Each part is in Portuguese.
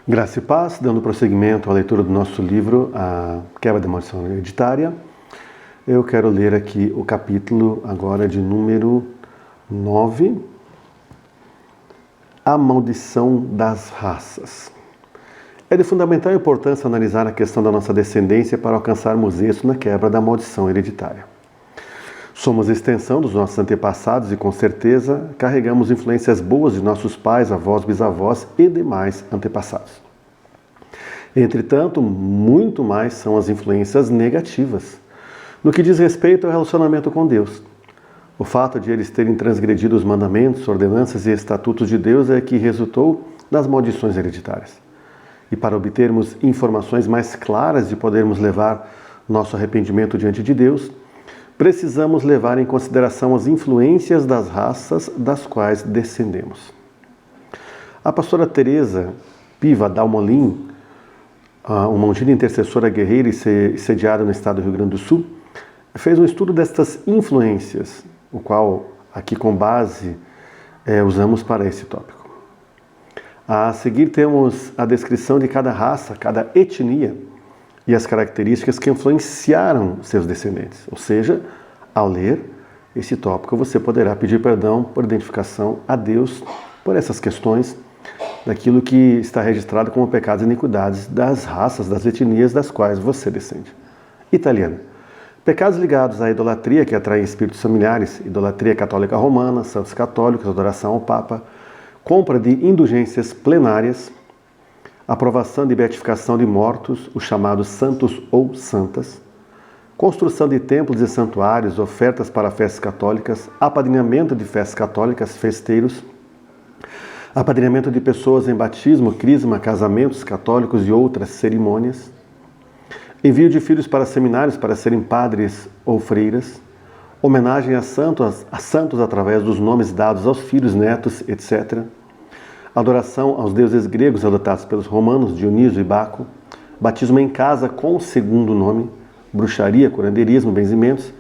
Graça e paz, dando prosseguimento à leitura do nosso livro, A Quebra da Maldição Hereditária. Eu quero ler aqui o capítulo agora de número 9, A Maldição das Raças. É de fundamental importância analisar a questão da nossa descendência para alcançarmos êxito na quebra da maldição hereditária. Somos extensão dos nossos antepassados e, com certeza, carregamos influências boas de nossos pais, avós, bisavós e demais antepassados. Entretanto, muito mais são as influências negativas, no que diz respeito ao relacionamento com Deus. O fato de eles terem transgredido os mandamentos, ordenanças e estatutos de Deus é que resultou das maldições hereditárias. E para obtermos informações mais claras de podermos levar nosso arrependimento diante de Deus, precisamos levar em consideração as influências das raças das quais descendemos. A pastora Teresa Piva Dalmolin, uma ungida intercessora guerreira e sediada no estado do Rio Grande do Sul, fez um estudo destas influências, o qual aqui com base usamos para esse tópico. A seguir temos a descrição de cada raça, cada etnia, e as características que influenciaram seus descendentes. Ou seja, ao ler esse tópico, você poderá pedir perdão por identificação a Deus por essas questões daquilo que está registrado como pecados e iniquidades das raças, das etnias das quais você descende. Italiana. Pecados ligados à idolatria que atraem espíritos familiares, idolatria católica romana, santos católicos, adoração ao Papa, compra de indulgências plenárias, aprovação de beatificação de mortos, os chamados santos ou santas, construção de templos e santuários, ofertas para festas católicas, apadrinhamento de festas católicas, festeiros, apadrinhamento de pessoas em batismo, crisma, casamentos católicos e outras cerimônias, envio de filhos para seminários para serem padres ou freiras, homenagem a santos através dos nomes dados aos filhos, netos, etc., adoração aos deuses gregos adotados pelos romanos, Dionísio e Baco, batismo em casa com o segundo nome, bruxaria, curandeirismo, benzimentos,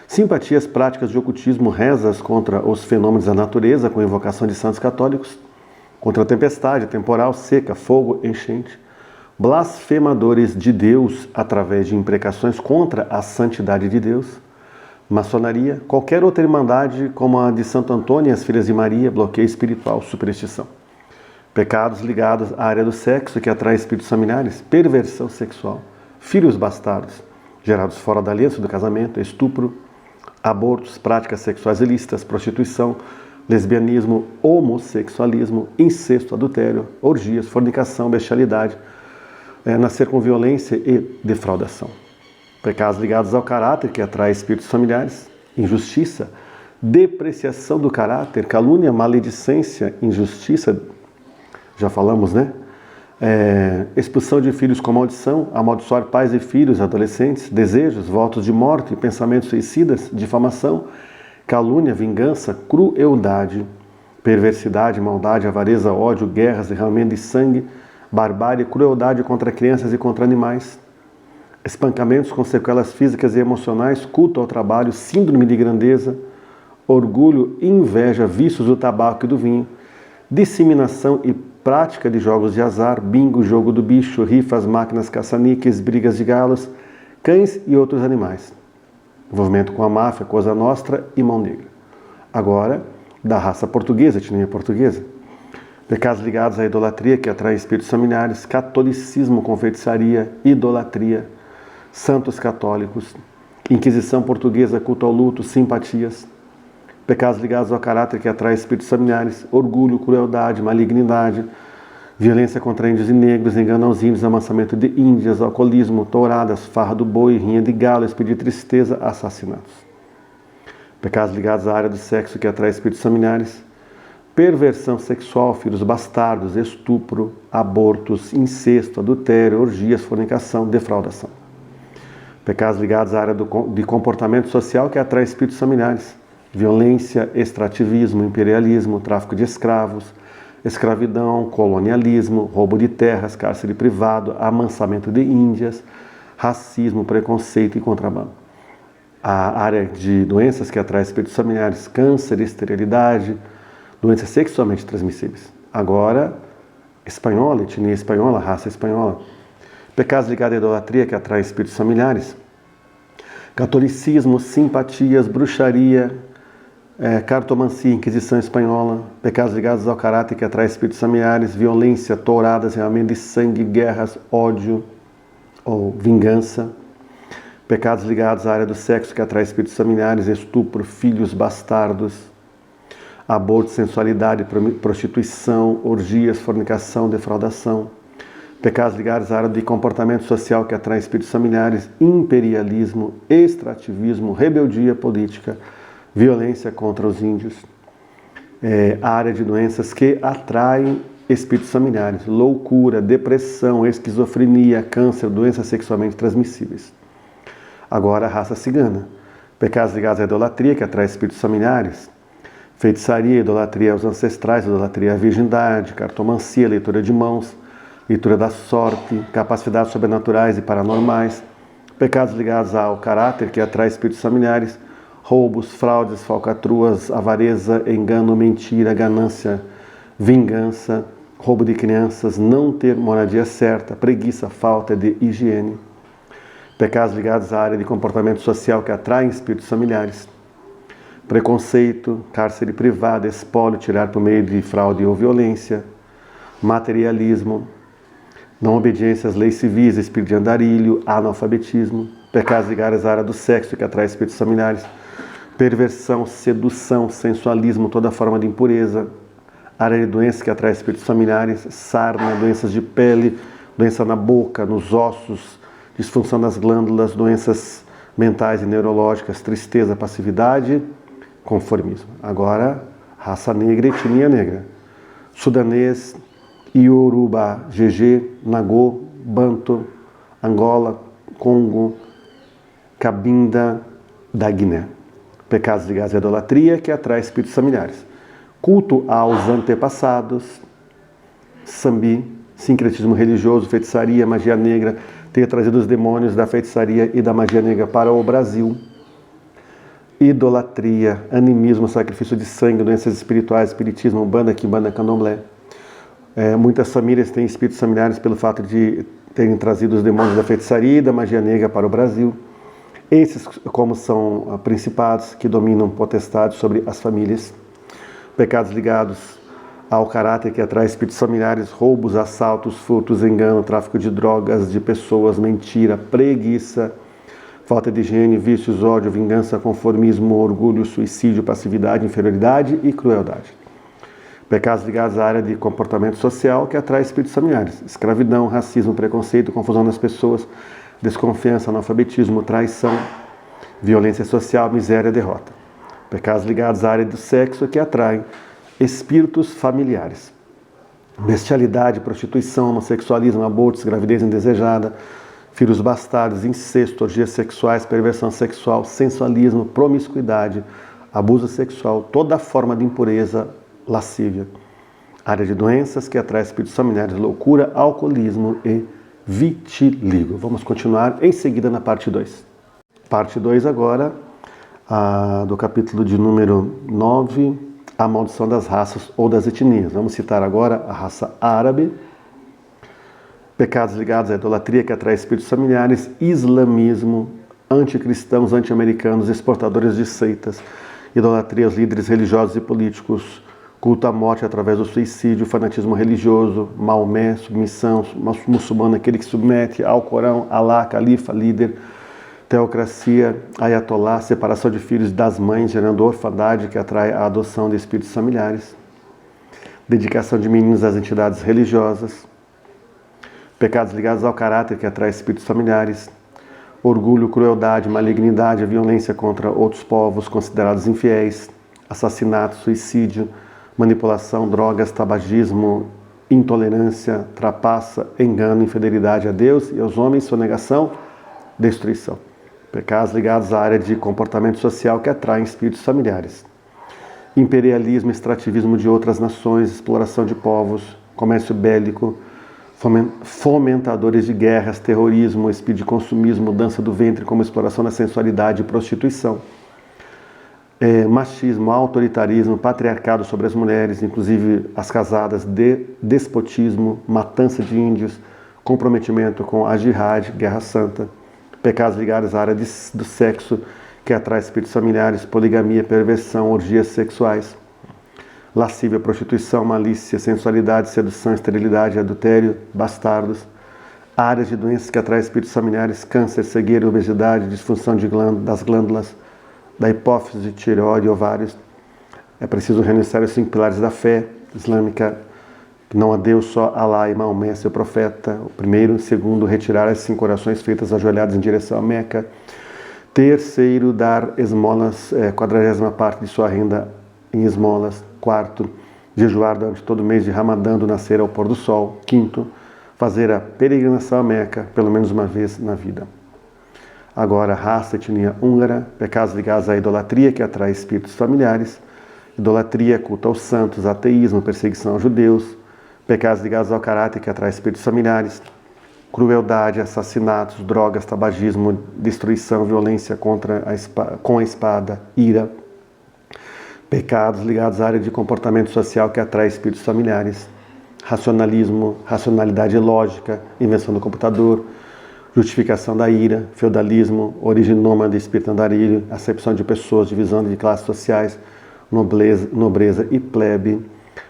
simpatias práticas de ocultismo, rezas contra os fenômenos da natureza com invocação de santos católicos, contra a tempestade, temporal, seca, fogo, enchente, blasfemadores de Deus através de imprecações contra a santidade de Deus, maçonaria, qualquer outra irmandade como a de Santo Antônio e as Filhas de Maria, bloqueio espiritual, superstição. Pecados ligados à área do sexo que atrai espíritos familiares, perversão sexual, filhos bastardos, gerados fora da aliança do casamento, estupro, abortos, práticas sexuais ilícitas, prostituição, lesbianismo, homossexualismo, incesto, adultério, orgias, fornicação, bestialidade, nascer com violência e defraudação. Pecados ligados ao caráter que atrai espíritos familiares, injustiça, depreciação do caráter, calúnia, maledicência, injustiça, já falamos, né? Expulsão de filhos com maldição, amaldiçoar pais e filhos, adolescentes, desejos, votos de morte, pensamentos suicidas, difamação, calúnia, vingança, crueldade, perversidade, maldade, avareza, ódio, guerras, derramamento de sangue, barbárie, crueldade contra crianças e contra animais, espancamentos com sequelas físicas e emocionais, culto ao trabalho, síndrome de grandeza, orgulho, inveja, vícios do tabaco e do vinho, disseminação e prática de jogos de azar, bingo, jogo do bicho, rifas, máquinas caça-níqueis, brigas de galos, cães e outros animais. Envolvimento com a máfia, Cosa Nostra e Mão Negra. Agora, da raça portuguesa, etnia portuguesa. Pecados ligados à idolatria que atrai espíritos familiares, catolicismo com feitiçaria, idolatria, santos católicos, Inquisição portuguesa, culto ao luto, simpatias. Pecados ligados ao caráter que atrai espíritos familiares, orgulho, crueldade, malignidade, violência contra índios e negros, engano aos índios, amassamento de índias, alcoolismo, touradas, farra do boi, rinha de galo, espírito de tristeza, assassinatos. Pecados ligados à área do sexo que atrai espíritos familiares, perversão sexual, filhos bastardos, estupro, abortos, incesto, adultério, orgias, fornicação, defraudação. Pecados ligados à área de comportamento social que atrai espíritos familiares, violência, extrativismo, imperialismo, tráfico de escravos, escravidão, colonialismo, roubo de terras, cárcere privado, amansamento de índias, racismo, preconceito e contrabando. A área de doenças que atrai espíritos familiares, câncer, esterilidade, doenças sexualmente transmissíveis. Agora, espanhola, etnia espanhola, raça espanhola. Pecados ligados à idolatria, que atraem espíritos familiares. Catolicismo, simpatias, bruxaria, cartomancia, Inquisição espanhola. Pecados ligados ao caráter, que atraem espíritos familiares. Violência, touradas, derramamento de sangue, guerras, ódio ou vingança. Pecados ligados à área do sexo, que atrai espíritos familiares, estupro, filhos bastardos, aborto, sensualidade, prostituição, orgias, fornicação, defraudação. Pecados ligados à área de comportamento social, que atrai espíritos familiares, imperialismo, extrativismo, rebeldia política, violência contra os índios. A área de doenças que atraem espíritos familiares, loucura, depressão, esquizofrenia, câncer, doenças sexualmente transmissíveis. Agora a raça cigana. Pecados ligados à idolatria, que atrai espíritos familiares. Feitiçaria, idolatria aos ancestrais, idolatria à virgindade, cartomancia, leitura de mãos, leitura da sorte, capacidades sobrenaturais e paranormais. Pecados ligados ao caráter, que atrai espíritos familiares. Roubos, fraudes, falcatruas, avareza, engano, mentira, ganância, vingança, roubo de crianças, não ter moradia certa, preguiça, falta de higiene. Pecados ligados à área de comportamento social, que atraem espíritos familiares. Preconceito, cárcere privado, espólio, tirar por meio de fraude ou violência. Materialismo, não obediência às leis civis, espírito de andarilho, analfabetismo. Pecados ligados à área do sexo, que atrai espíritos familiares. Perversão, sedução, sensualismo, toda forma de impureza. Área de doenças, que atrai espíritos familiares. Sarna, doenças de pele, doença na boca, nos ossos, disfunção das glândulas, doenças mentais e neurológicas, tristeza, passividade, conformismo. Agora, raça negra e etnia negra. Sudanês, Iorubá, GG, Nagô, Banto, Angola, Congo, Cabinda, da Guiné. Pecados ligados à idolatria, que atrai espíritos familiares. Culto aos antepassados, sambi, sincretismo religioso, feitiçaria, magia negra, ter trazido os demônios da feitiçaria e da magia negra para o Brasil. Idolatria, animismo, sacrifício de sangue, doenças espirituais, espiritismo, umbanda, quimbanda, candomblé. Muitas famílias têm espíritos familiares pelo fato de terem trazido os demônios da feitiçaria e da magia negra para o Brasil. Esses, como são principados que dominam potestades sobre as famílias. Pecados ligados ao caráter, que atrai espíritos familiares, roubos, assaltos, furtos, engano, tráfico de drogas, de pessoas, mentira, preguiça, falta de higiene, vícios, ódio, vingança, conformismo, orgulho, suicídio, passividade, inferioridade e crueldade. Pecados ligados à área de comportamento social, que atrai espíritos familiares, escravidão, racismo, preconceito, confusão das pessoas, desconfiança, analfabetismo, traição, violência social, miséria, derrota. Pecados ligados à área do sexo, que atraem espíritos familiares. Bestialidade, prostituição, homossexualismo, abortos, gravidez indesejada, filhos bastardos, incesto, orgias sexuais, perversão sexual, sensualismo, promiscuidade, abuso sexual, toda forma de impureza, lascívia. Área de doenças, que atrai espíritos familiares, loucura, alcoolismo e vitiligo. Vamos continuar em seguida na parte 2. Parte 2 agora, do capítulo de número 9, a maldição das raças ou das etnias. Vamos citar agora a raça árabe. Pecados ligados à idolatria, que atrai espíritos familiares, islamismo, anticristãos, anti-americanos, exportadores de seitas, idolatria aos líderes religiosos e políticos, culto à morte através do suicídio, fanatismo religioso, Maomé, submissão, muçulmano, aquele que submete ao Corão, Alá, califa, líder, teocracia, ayatolá, separação de filhos das mães, gerando orfandade, que atrai a adoção de espíritos familiares, dedicação de meninos às entidades religiosas, pecados ligados ao caráter, que atrai espíritos familiares, orgulho, crueldade, malignidade, violência contra outros povos considerados infiéis, assassinato, suicídio, manipulação, drogas, tabagismo, intolerância, trapaça, engano, infidelidade a Deus e aos homens, sonegação, destruição. Pecados ligados à área de comportamento social, que atraem espíritos familiares. Imperialismo, extrativismo de outras nações, exploração de povos, comércio bélico, fomentadores de guerras, terrorismo, espírito de consumismo, dança do ventre como exploração da sensualidade e prostituição. machismo, autoritarismo, patriarcado sobre as mulheres, inclusive as casadas, despotismo, matança de índios, comprometimento com a jihad, guerra santa, pecados ligados à área do sexo, que atrai espíritos familiares, poligamia, perversão, orgias sexuais, lascívia, prostituição, malícia, sensualidade, sedução, esterilidade, adultério, bastardos, áreas de doenças que atraem espíritos familiares, câncer, cegueira, obesidade, disfunção das glândulas, da hipófise, tireoide, ovários. É preciso renunciar aos 5 pilares da fé islâmica, não a Deus, só Alá e Maomé, seu profeta. O primeiro. Segundo, retirar as 5 orações feitas ajoelhadas em direção à Meca. Terceiro, dar esmolas, 40ª parte de sua renda em esmolas. Quarto, jejuar durante todo o mês de Ramadã, do nascer ao pôr do sol. Quinto, fazer a peregrinação à Meca, pelo menos uma vez na vida. Agora, raça, etnia húngara, pecados ligados à idolatria, que atrai espíritos familiares. Idolatria, culto aos santos, ateísmo, perseguição aos judeus. Pecados ligados ao caráter, que atrai espíritos familiares. Crueldade, assassinatos, drogas, tabagismo, destruição, violência com a espada, ira. Pecados ligados à área de comportamento social, que atrai espíritos familiares. Racionalismo, racionalidade lógica, invenção do computador, justificação da ira, feudalismo, origem nômade, espírito andarilho, acepção de pessoas, divisão de classes sociais, nobreza e plebe,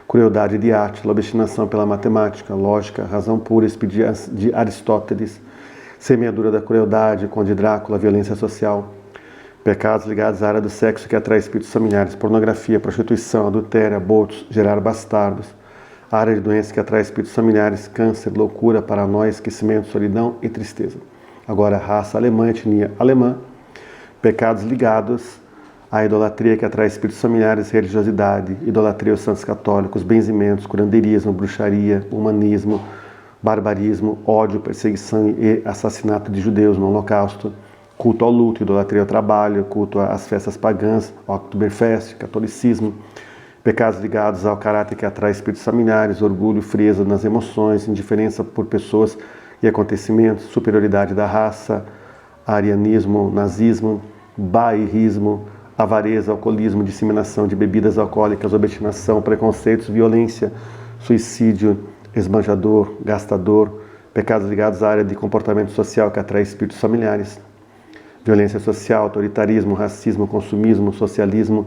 crueldade de Átila, obstinação pela matemática, lógica, razão pura, espírito de Aristóteles, semeadura da crueldade, conde Drácula, violência social, pecados ligados à área do sexo, que atrai espíritos familiares, pornografia, prostituição, adultério, abortos, gerar bastardos, área de doenças que atrai espíritos familiares, câncer, loucura, paranoia, esquecimento, solidão e tristeza. Agora, raça alemã, etnia alemã, pecados ligados à idolatria, que atrai espíritos familiares, religiosidade, idolatria aos santos católicos, benzimentos, curandeirismo, bruxaria, humanismo, barbarismo, ódio, perseguição e assassinato de judeus no Holocausto, culto ao luto, idolatria ao trabalho, culto às festas pagãs, Oktoberfest, catolicismo, pecados ligados ao caráter, que atrai espíritos familiares, orgulho, frieza nas emoções, indiferença por pessoas e acontecimentos, superioridade da raça, arianismo, nazismo, bairrismo, avareza, alcoolismo, disseminação de bebidas alcoólicas, obstinação, preconceitos, violência, suicídio, esbanjador, gastador, pecados ligados à área de comportamento social, que atrai espíritos familiares, violência social, autoritarismo, racismo, consumismo, socialismo,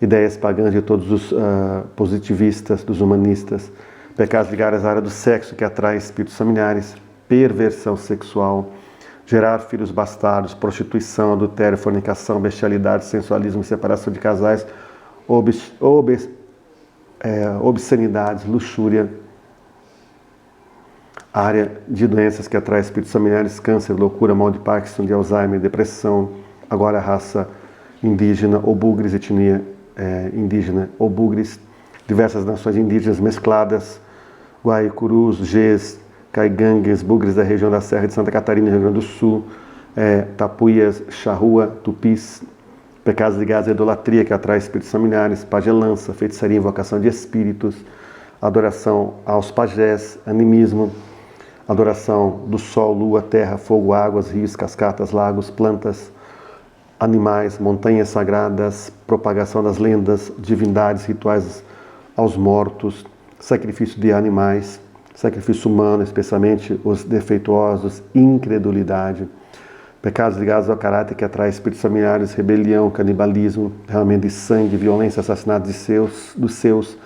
ideias pagãs de todos os positivistas, dos humanistas, pecados ligados à área do sexo, que atrai espíritos familiares, perversão sexual, gerar filhos bastardos, prostituição, adultério, fornicação, bestialidade, sensualismo, separação de casais, obscenidades, luxúria, área de doenças que atrai espíritos familiares, câncer, loucura, mal de Parkinson, de Alzheimer, depressão. Agora, raça indígena, obugres, etnia indígena, obugres, diversas nações indígenas mescladas, Guaicurus, Gês, Caigangues, bugres da região da Serra de Santa Catarina e Rio Grande do Sul, Tapuias, Charrua, Tupis, pecados ligados à idolatria, que atrai espíritos familiares, pagelança, feitiçaria, invocação de espíritos, adoração aos pajés, animismo, adoração do sol, lua, terra, fogo, águas, rios, cascatas, lagos, plantas, animais, montanhas sagradas, propagação das lendas, divindades, rituais aos mortos, sacrifício de animais, sacrifício humano, especialmente os defeituosos, incredulidade, pecados ligados ao caráter, que atrai espíritos familiares, rebelião, canibalismo, derramamento de sangue, violência, assassinato dos seus,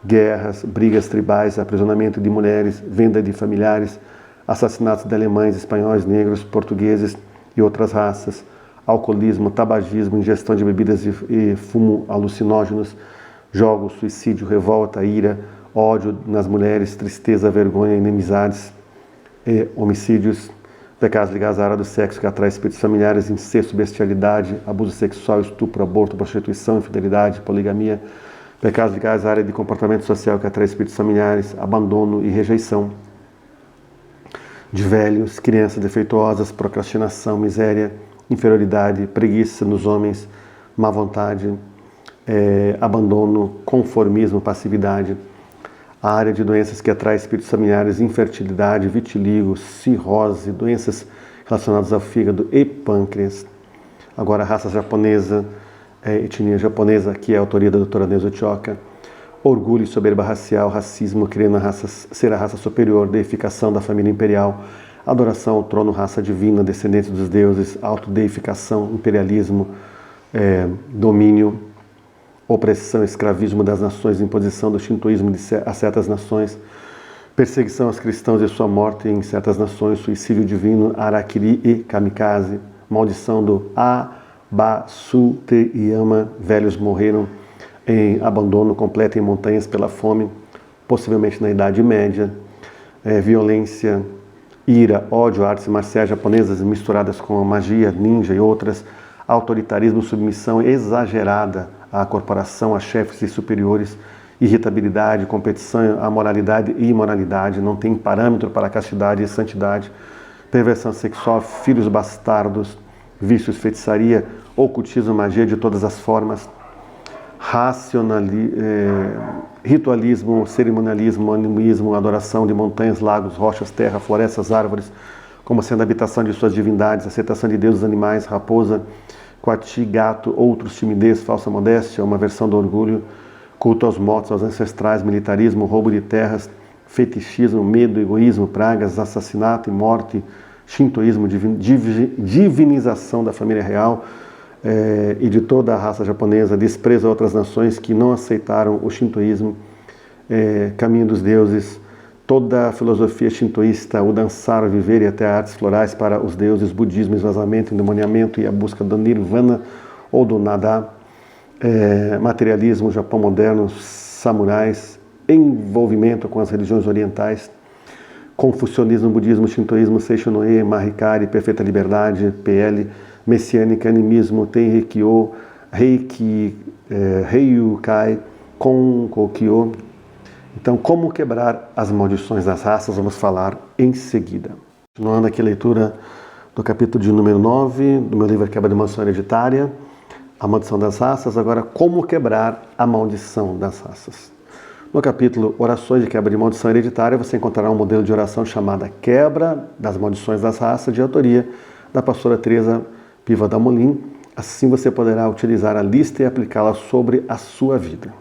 guerras, brigas tribais, aprisionamento de mulheres, venda de familiares, assassinatos de alemães, espanhóis, negros, portugueses e outras raças, alcoolismo, tabagismo, ingestão de bebidas e fumo alucinógenos, jogos, suicídio, revolta, ira, ódio nas mulheres, tristeza, vergonha, inimizades, homicídios, pecados ligados à área do sexo, que atrai espíritos familiares, incesto, bestialidade, abuso sexual, estupro, aborto, prostituição, infidelidade, poligamia, pecados ligados à área de comportamento social, que atrai espíritos familiares, abandono e rejeição de velhos, crianças defeituosas, procrastinação, miséria, inferioridade, preguiça nos homens, má vontade, abandono, conformismo, passividade, a área de doenças que atrai espíritos familiares, infertilidade, vitiligo, cirrose, doenças relacionadas ao fígado e pâncreas. Agora, a raça japonesa, etnia japonesa, que é a autoria da doutora Neuza Tchoka. Orgulho e soberba racial, racismo, querendo ser a raça superior, deificação da família imperial, adoração ao trono, raça divina, descendente dos deuses, autodeificação, imperialismo, domínio, opressão, escravismo das nações, imposição do shintoísmo a certas nações, perseguição aos cristãos e sua morte em certas nações, suicídio divino, harakiri e kamikaze, maldição do Abasuteyama, velhos morreram em abandono completo em montanhas pela fome, possivelmente na Idade Média, violência, ira, ódio, artes marciais japonesas misturadas com a magia, ninja e outras, autoritarismo, submissão exagerada à corporação, a chefes e superiores, irritabilidade, competição, amoralidade e imoralidade, não tem parâmetro para a castidade e santidade, perversão sexual, filhos bastardos, vícios, feitiçaria, ocultismo, magia de todas as formas, ritualismo, cerimonialismo, animismo, adoração de montanhas, lagos, rochas, terra, florestas, árvores, como sendo a habitação de suas divindades, aceitação de deuses, animais, raposa, coati, gato, outros, timidez, falsa modéstia, uma versão do orgulho, culto aos mortos, aos ancestrais, militarismo, roubo de terras, fetichismo, medo, egoísmo, pragas, assassinato e morte, shintoísmo, divinização da família real, e de toda a raça japonesa, desprezo a outras nações que não aceitaram o shintoísmo, caminho dos deuses, toda a filosofia shintoísta, o dançar, o viver e até artes florais para os deuses, budismo, esvaziamento, endemoniamento e a busca do nirvana ou do nada, materialismo, Japão moderno, samurais, envolvimento com as religiões orientais, confucionismo, budismo, shintoísmo, seishonoe, mahikari, perfeita liberdade, PL, messiânica, animismo, Tenrikyo, Reiki, Ryukai, Konkokyo. Então, como quebrar as maldições das raças, vamos falar em seguida. Continuando aqui a leitura do capítulo de número 9, do meu livro Quebra de Maldição Hereditária, a maldição das raças, agora como quebrar a maldição das raças. No capítulo Orações de Quebra de Maldição Hereditária, você encontrará um modelo de oração chamada Quebra das Maldições das Raças, de autoria da pastora Teresa Piva Dalmolin. Assim você poderá utilizar a lista e aplicá-la sobre a sua vida.